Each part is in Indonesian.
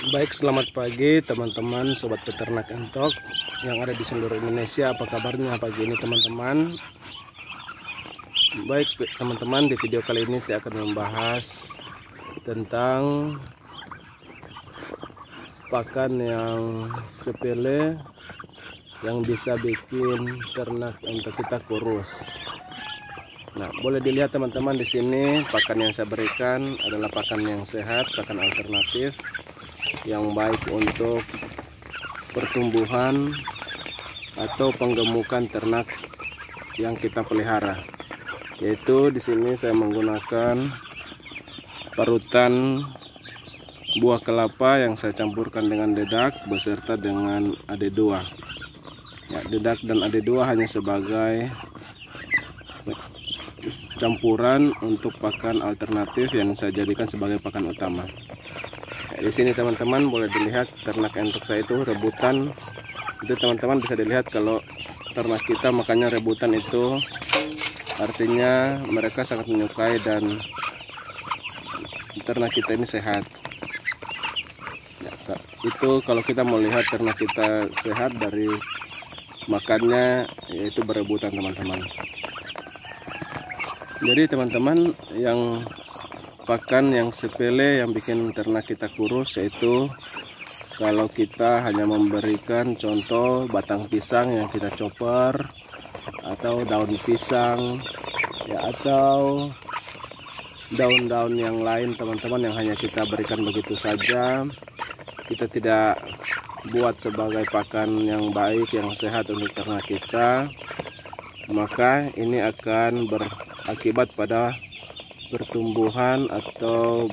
Baik, selamat pagi teman-teman sobat peternak entok yang ada di seluruh Indonesia. Apa kabarnya pagi ini teman-teman? Baik teman-teman, di video kali ini saya akan membahas tentang pakan yang sepele yang bisa bikin ternak entok kita kurus. Nah, boleh dilihat teman-teman, di sini pakan yang saya berikan adalah pakan yang sehat, pakan alternatif yang baik untuk pertumbuhan atau penggemukan ternak yang kita pelihara. Yaitu di sini saya menggunakan parutan buah kelapa yang saya campurkan dengan dedak beserta dengan AD2. Ya, dedak dan AD2 hanya sebagai campuran untuk pakan alternatif yang saya jadikan sebagai pakan utama. Di sini teman-teman boleh dilihat ternak entok saya itu rebutan. Itu teman-teman bisa dilihat kalau ternak kita makannya rebutan, itu artinya mereka sangat menyukai dan ternak kita ini sehat. Ya, itu kalau kita melihat ternak kita sehat dari makannya, yaitu berebutan teman-teman. Jadi teman-teman, yang pakan yang sepele yang bikin ternak kita kurus yaitu kalau kita hanya memberikan contoh batang pisang yang kita chopper, atau daun pisang ya, atau daun-daun yang lain teman-teman yang hanya kita berikan begitu saja, kita tidak buat sebagai pakan yang baik, yang sehat untuk ternak kita, maka ini akan berakibat pada pertumbuhan atau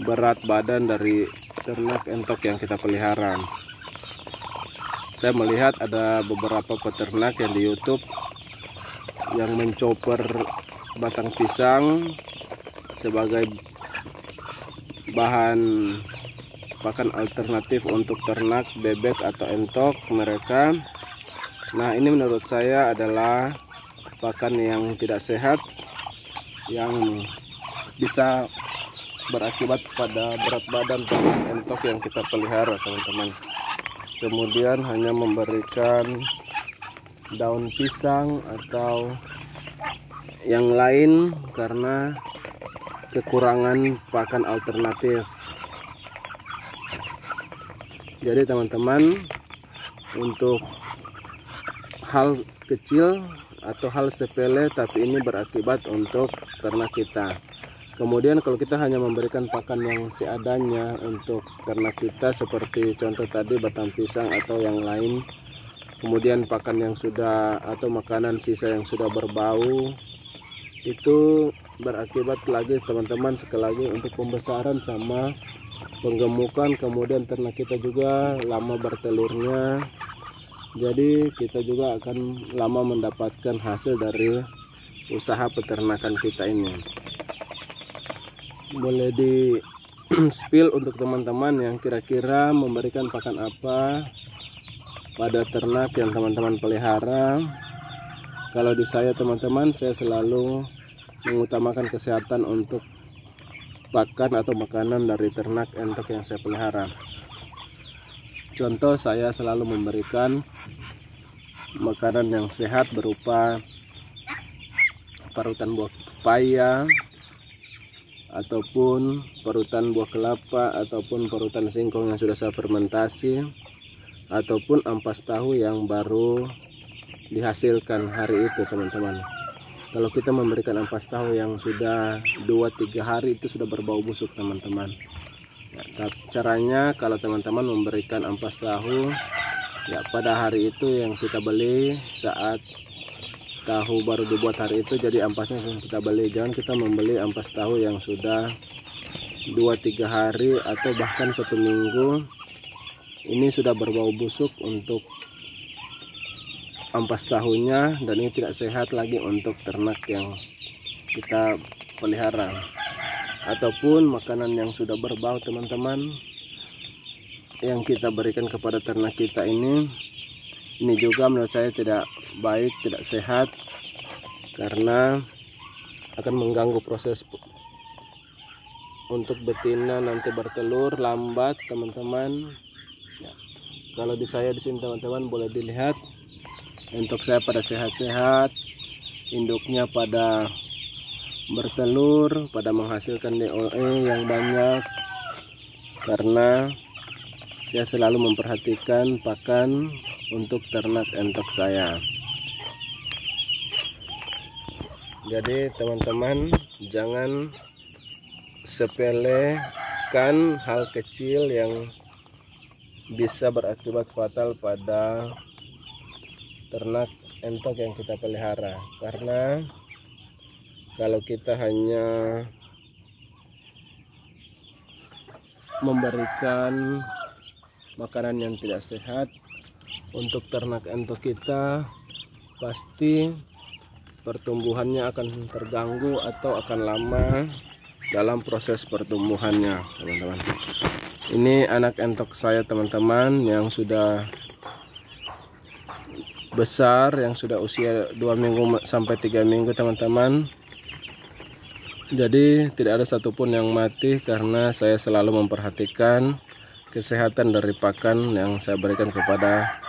berat badan dari ternak entok yang kita pelihara. Saya melihat ada beberapa peternak yang di YouTube yang mencoper batang pisang sebagai bahan pakan alternatif untuk ternak bebek atau entok mereka. Nah, ini menurut saya adalah pakan yang tidak sehat, yang bisa berakibat pada berat badan ternak entok yang kita pelihara teman-teman. Kemudian hanya memberikan daun pisang atau yang lain karena kekurangan pakan alternatif. Jadi teman-teman, untuk hal kecil atau hal sepele tapi ini berakibat untuk ternak kita. Kemudian kalau kita hanya memberikan pakan yang seadanya untuk ternak kita, seperti contoh tadi batang pisang atau yang lain, kemudian pakan yang sudah atau makanan sisa yang sudah berbau, itu berakibat lagi teman-teman, sekali lagi untuk pembesaran sama penggemukan. Kemudian ternak kita juga lama bertelurnya, jadi kita juga akan lama mendapatkan hasil dari usaha peternakan kita ini. Boleh di spill untuk teman-teman yang kira-kira memberikan pakan apa pada ternak yang teman-teman pelihara. Kalau di saya teman-teman, saya selalu mengutamakan kesehatan untuk pakan atau makanan dari ternak entok yang saya pelihara. Contoh, saya selalu memberikan makanan yang sehat berupa parutan buah pepaya, ataupun parutan buah kelapa, ataupun parutan singkong yang sudah saya fermentasi, ataupun ampas tahu yang baru dihasilkan hari itu teman-teman. Kalau kita memberikan ampas tahu yang sudah 2-3 hari, itu sudah berbau busuk teman-teman. Ya, caranya kalau teman-teman memberikan ampas tahu ya pada hari itu yang kita beli, saat tahu baru dibuat hari itu, jadi ampasnya kita beli. Jangan kita membeli ampas tahu yang sudah 2-3 hari atau bahkan 1 minggu, ini sudah berbau busuk untuk ampas tahunya, dan ini tidak sehat lagi untuk ternak yang kita pelihara. Ataupun makanan yang sudah berbau teman-teman yang kita berikan kepada ternak kita ini juga menurut saya tidak baik, tidak sehat, karena akan mengganggu proses untuk betina nanti bertelur lambat teman-teman. Ya. Kalau di saya di sini teman-teman boleh dilihat entok saya pada sehat-sehat, induknya pada bertelur, pada menghasilkan DOE yang banyak, karena saya selalu memperhatikan pakan untuk ternak entok saya. Jadi teman-teman jangan sepelekan hal kecil yang bisa berakibat fatal pada ternak entok yang kita pelihara, karena kalau kita hanya memberikan makanan yang tidak sehat untuk ternak entok kita, pasti pertumbuhannya akan terganggu atau akan lama dalam proses pertumbuhannya teman-teman. Ini anak entok saya teman-teman yang sudah besar, yang sudah usia 2 minggu sampai 3 minggu teman-teman. Jadi tidak ada satupun yang mati karena saya selalu memperhatikan kesehatan dari pakan yang saya berikan kepada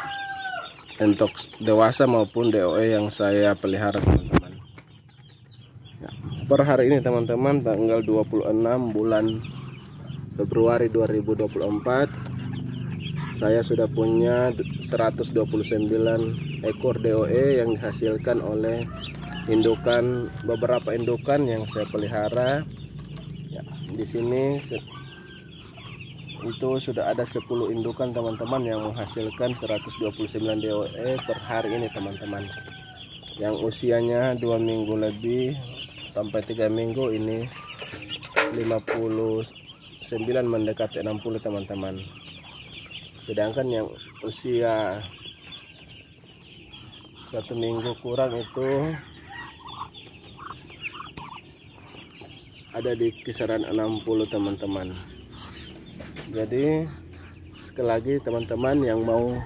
entok dewasa maupun DOE yang saya pelihara teman-teman. Ya, per hari ini teman-teman tanggal 26 bulan Februari 2024, saya sudah punya 129 ekor DOE yang dihasilkan oleh indukan, beberapa indukan yang saya pelihara. Ya, di sini itu sudah ada 10 indukan teman-teman yang menghasilkan 129 DOE per hari ini teman-teman. Yang usianya 2 minggu lebih sampai 3 minggu ini 59 mendekati 60 teman-teman. Sedangkan yang usia 1 minggu kurang itu ada di kisaran 60 teman-teman. Jadi sekali lagi teman-teman yang mau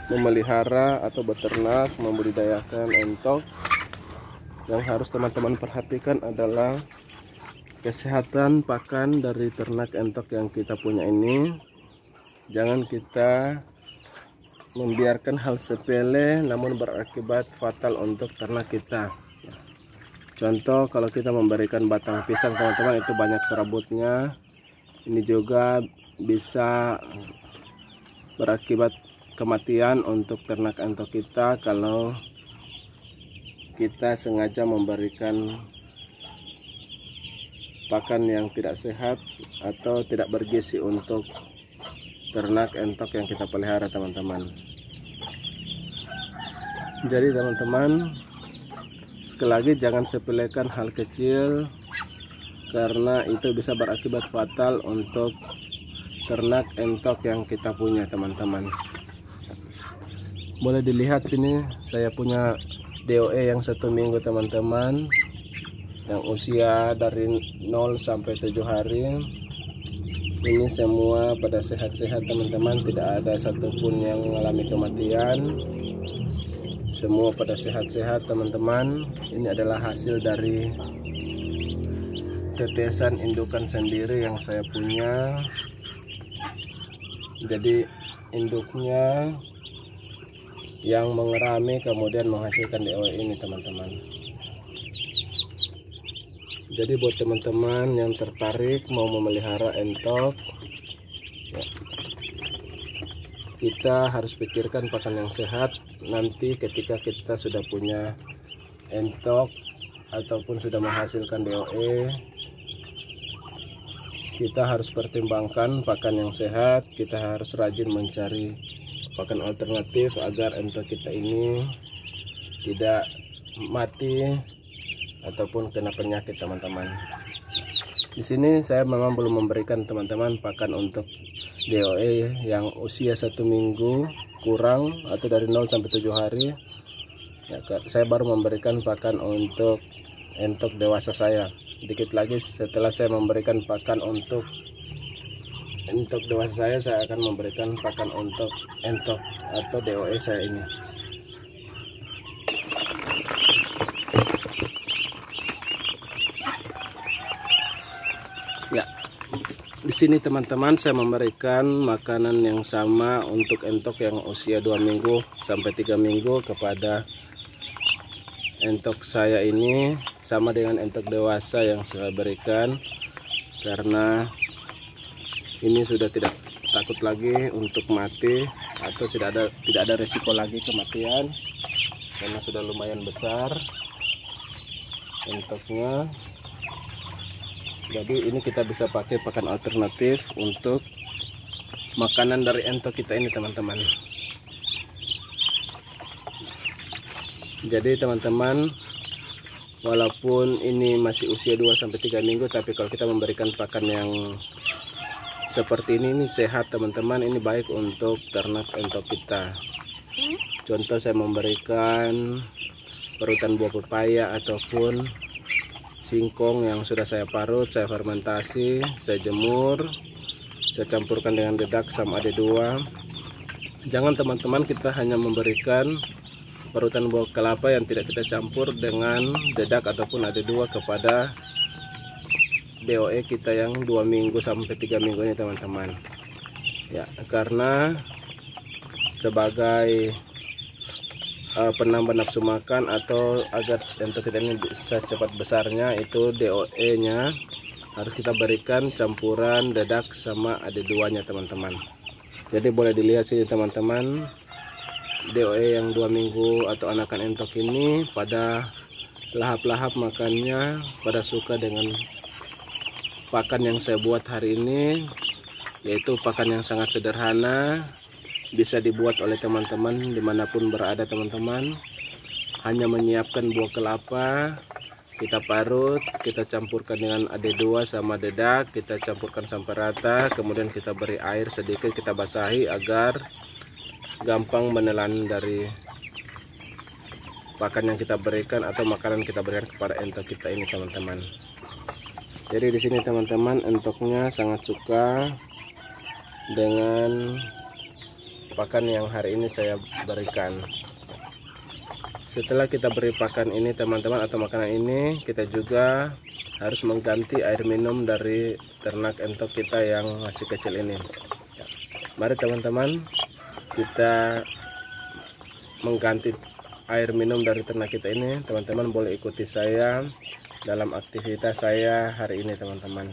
memelihara atau beternak, membudidayakan entok, yang harus teman-teman perhatikan adalah kesehatan pakan dari ternak entok yang kita punya ini. Jangan kita membiarkan hal sepele namun berakibat fatal untuk ternak kita. Contoh, kalau kita memberikan batang pisang teman-teman, itu banyak serabutnya. Ini juga bisa berakibat kematian untuk ternak entok kita kalau kita sengaja memberikan pakan yang tidak sehat atau tidak bergizi untuk ternak entok yang kita pelihara teman-teman. Jadi teman-teman, sekali lagi jangan sepelekan hal kecil, karena itu bisa berakibat fatal untuk ternak entok yang kita punya teman-teman. Boleh dilihat sini saya punya DOE yang 1 minggu teman-teman, yang usia dari 0 sampai 7 hari. Ini semua pada sehat-sehat teman-teman, tidak ada satupun yang mengalami kematian, semua pada sehat-sehat teman-teman. Ini adalah hasil dari tetesan indukan sendiri yang saya punya. Jadi induknya yang mengerami kemudian menghasilkan DOE ini teman-teman. Jadi buat teman-teman yang tertarik mau memelihara entok, ya, kita harus pikirkan pakan yang sehat. Nanti ketika kita sudah punya entok ataupun sudah menghasilkan DOE, kita harus pertimbangkan pakan yang sehat. Kita harus rajin mencari pakan alternatif agar entok kita ini tidak mati ataupun kena penyakit teman-teman. Di sini saya memang belum memberikan teman-teman pakan untuk DOE yang usia 1 minggu kurang atau dari 0 sampai 7 hari. Ya, saya baru memberikan pakan untuk entok dewasa saya. Dikit lagi setelah saya memberikan pakan untuk entok dewasa saya akan memberikan pakan untuk entok atau DOE saya ini. sini teman-teman saya memberikan makanan yang sama untuk entok yang usia 2 minggu sampai 3 minggu kepada entok saya ini, sama dengan entok dewasa yang saya berikan, karena ini sudah tidak takut lagi untuk mati atau tidak ada resiko lagi kematian karena sudah lumayan besar entoknya. Jadi ini kita bisa pakai pakan alternatif untuk makanan dari entok kita ini teman-teman. Jadi teman-teman, walaupun ini masih usia 2-3 minggu, tapi kalau kita memberikan pakan yang seperti ini sehat teman-teman, ini baik untuk ternak entok kita. Contoh saya memberikan parutan buah pepaya ataupun singkong yang sudah saya parut, saya fermentasi, saya jemur, saya campurkan dengan dedak sama AD2. Jangan teman-teman kita hanya memberikan parutan buah kelapa yang tidak kita campur dengan dedak ataupun AD2 kepada DOE kita yang 2 minggu sampai 3 minggu ini teman-teman. Ya, karena sebagai penambah nafsu makan atau agar entok kita ini bisa cepat besarnya, itu DOE nya harus kita berikan campuran dedak sama AD2 nya teman-teman. Jadi boleh dilihat sini teman-teman, DOE yang 2 minggu atau anakan entok ini pada lahap-lahap makannya, pada suka dengan pakan yang saya buat hari ini, yaitu pakan yang sangat sederhana, bisa dibuat oleh teman-teman dimanapun berada teman-teman. Hanya menyiapkan buah kelapa, kita parut, kita campurkan dengan AD2 sama dedak, kita campurkan sampai rata, kemudian kita beri air sedikit, kita basahi agar gampang menelan dari pakan yang kita berikan atau makanan kita berikan kepada entok kita ini teman-teman. Jadi di sini teman-teman, entoknya sangat suka dengan pakan yang hari ini saya berikan. Setelah kita beri pakan ini teman-teman atau makanan ini, kita juga harus mengganti air minum dari ternak entok kita yang masih kecil ini. Mari teman-teman, kita mengganti air minum dari ternak kita ini. Teman-teman boleh ikuti saya dalam aktivitas saya hari ini teman-teman.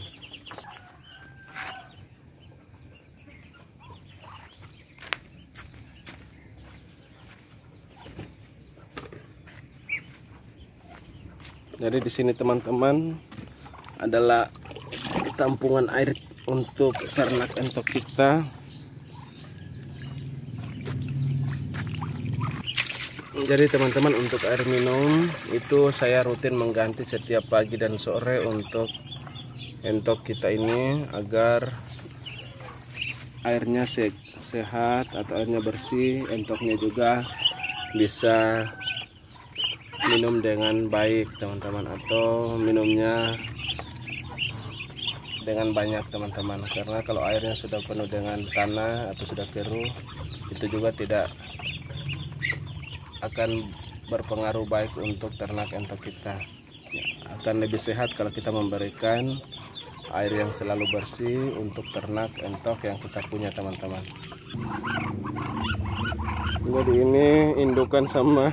Jadi di sini teman-teman adalah tampungan air untuk ternak entok kita. Jadi teman-teman, untuk air minum itu saya rutin mengganti setiap pagi dan sore untuk entok kita ini agar airnya sehat atau airnya bersih, entoknya juga bisa minum dengan baik teman-teman, atau minumnya dengan banyak teman-teman. Karena kalau airnya sudah penuh dengan tanah atau sudah keruh, itu juga tidak akan berpengaruh baik untuk ternak entok kita. Akan lebih sehat kalau kita memberikan air yang selalu bersih untuk ternak entok yang kita punya teman-teman. Jadi ini indukan sama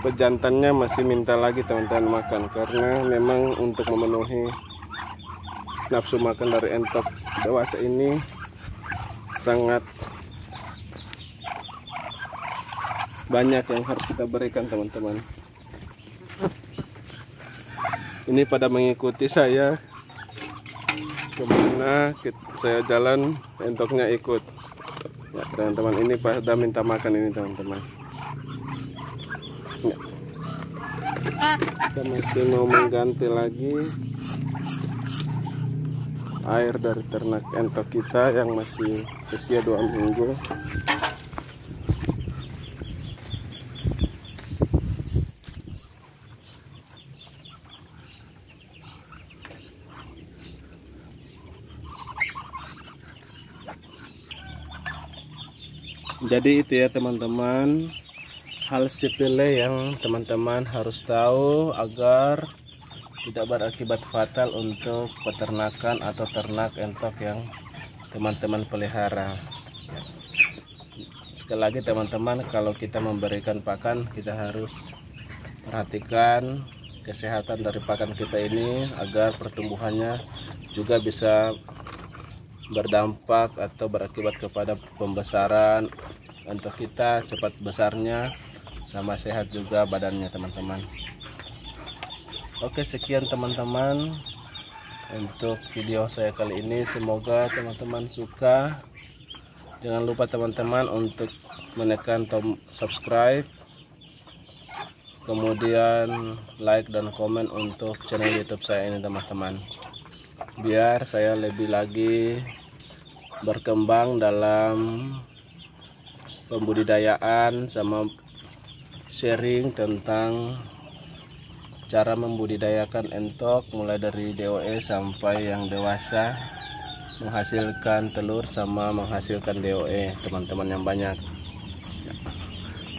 pejantannya masih minta lagi teman-teman makan, karena memang untuk memenuhi nafsu makan dari entok dewasa ini sangat banyak yang harus kita berikan teman-teman. Ini pada mengikuti saya kemana saya jalan, entoknya ikut. Ya teman-teman, ini pada minta makan ini teman-teman. Ya. Kita masih mau mengganti lagi air dari ternak entok kita yang masih usia 2 minggu. Jadi itu ya teman-teman, hal sepele yang teman-teman harus tahu agar tidak berakibat fatal untuk peternakan atau ternak entok yang teman-teman pelihara. Sekali lagi teman-teman, kalau kita memberikan pakan, kita harus perhatikan kesehatan dari pakan kita ini agar pertumbuhannya juga bisa berdampak atau berakibat kepada pembesaran untuk kita cepat besarnya, sama sehat juga badannya teman-teman. Oke, sekian teman-teman untuk video saya kali ini. Semoga teman-teman suka. Jangan lupa teman-teman untuk menekan tombol subscribe, kemudian like dan komen untuk channel YouTube saya ini teman-teman, biar saya lebih lagi berkembang dalam pembudidayaan sama sharing tentang cara membudidayakan entok mulai dari DOE sampai yang dewasa, menghasilkan telur sama menghasilkan DOE teman-teman yang banyak.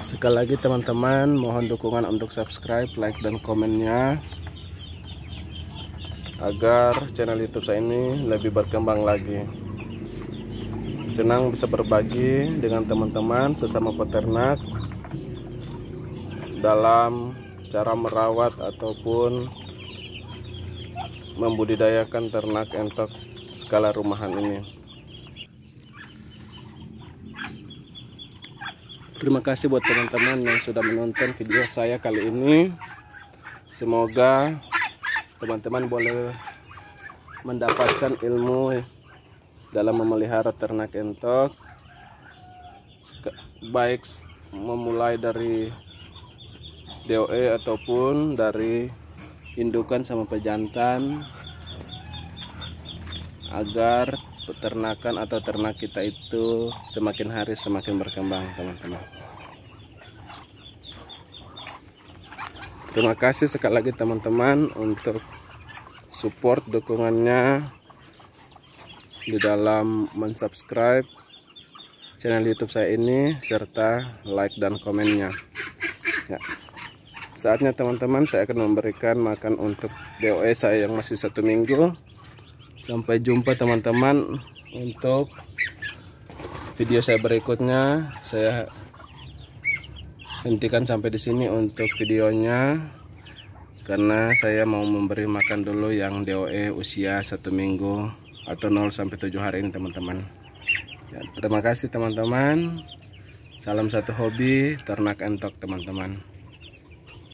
Sekali lagi teman-teman, mohon dukungan untuk subscribe, like dan komennya agar channel YouTube saya ini lebih berkembang lagi. Senang bisa berbagi dengan teman-teman sesama peternak dalam cara merawat ataupun membudidayakan ternak entok skala rumahan ini. Terima kasih buat teman-teman yang sudah menonton video saya kali ini. Semoga teman-teman boleh mendapatkan ilmu dalam memelihara ternak entok, baik memulai dari DOE ataupun dari indukan sama pejantan, agar peternakan atau ternak kita itu semakin hari semakin berkembang teman-teman. Terima kasih sekali lagi teman-teman untuk support dukungannya di dalam mensubscribe channel YouTube saya ini serta like dan komennya. Ya. Saatnya teman-teman saya akan memberikan makan untuk DOE saya yang masih 1 minggu. Sampai jumpa teman-teman untuk video saya berikutnya. Saya hentikan sampai di sini untuk videonya, karena saya mau memberi makan dulu yang DOE usia 1 minggu atau 0 sampai 7 hari ini teman-teman. Ya, terima kasih teman-teman. Salam satu hobi ternak entok teman-teman.